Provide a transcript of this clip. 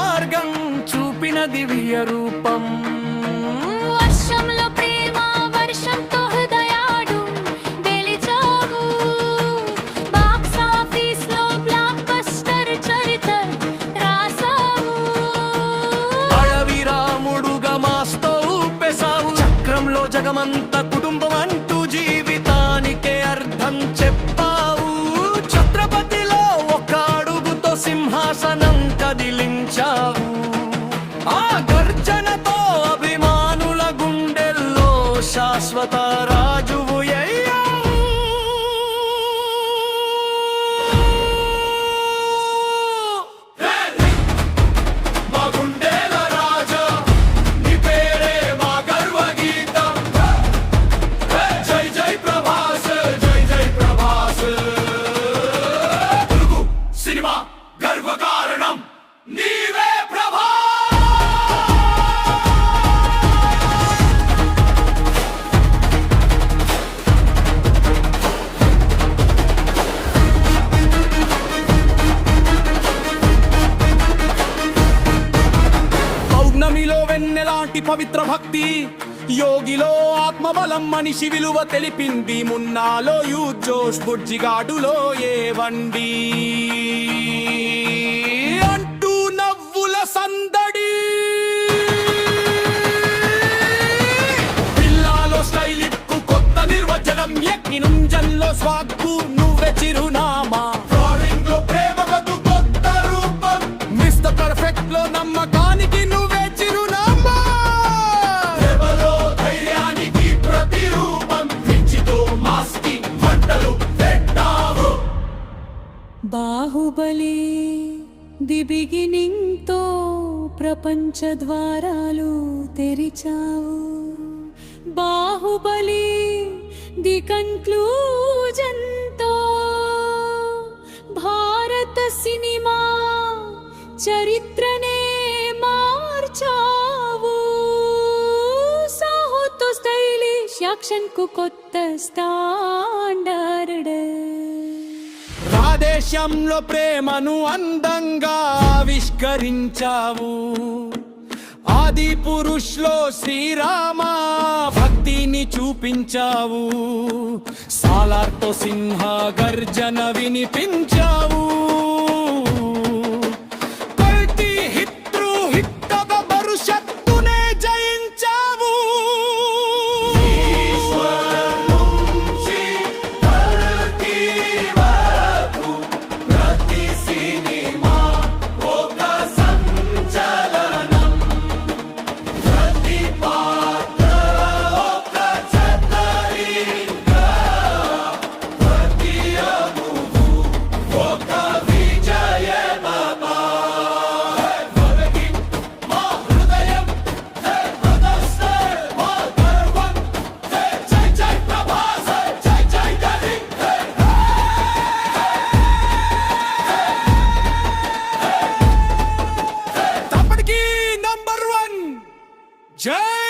మార్గం చూపిన దివ్య రూపం. వర్షంలో ప్రేమ వర్షంతో హృదయాడు గెలిచావు. బాక్స్ ఆఫీస్ లో బ్లాక్ బస్టర్ చరిత్ర రాసావు. అడవి రాముడుగా మాస్తో ఊపేశావు. చక్రంలో జగమంత కుటుంబం అంటూ జీవితానికే అర్థం చెప్పావు. ఛత్రపతిలో ఒక అడుగుతో సింహాసనం కదిలించావు. ఆ గర్జనతో అభిమానుల గుండెల్లో శాశ్వత రాజువు అయ్యావు. మా గుండెల రాజా నీ పేరే మా గర్వ గీతం. జై జై ప్రభాస్, జై జై ప్రభాస్. తెలుగు సినిమా గర్వ కారణం నీవే ప్రభాస్. పౌర్ణమిలో వెన్నెలాంటి పవిత్ర భక్తి, యోగిలో ఆత్మబలం మనిషి విలువ తెలిపింది. మున్నాలో యూత్ జోష్, బుజ్జిగాడులో ఏ వండి అంటూ నవ్వుల సందడి. పిల్లాలో స్టైలిప్కు కొత్త నిర్వచనం, ఎక్కినుంజల్లో స్వాగ్గు నువ్వే చిరునామా. ఫ్లోరింగ్లో ప్రేమకు కొత్త రూపం, మిస్టర్ పర్ఫెక్ట్ లో నమ్మకానికి నువ్వే చిరునామా. సేవలో ధైర్యానికి ప్రతిరూపం, పిచ్చితో మాస్కి మంటలు పెట్టావు. బాహుబలి ది బిగినింగ్ తో ప్రపంచ ద్వారాలు తెరిచావు. బాహుబలి ది కన్క్లూజన్ తో భారత సినిమా చరిత్రనే మార్చావు. సాహోతో స్టైలిష్ యాక్షన్ కు కొత్త స్టాండర్డ్. రాధేశ్యంలో ప్రేమను అందంగా ఆవిష్కరించావు. ఆది పురుష్ లో శ్రీరామ భక్తిని చూపించావు. సాలార్తో సింహ గర్జన వినిపించావు. కల్కి హిత్రు హిట్టవ భవిష్యత్తునే జయించావు. జై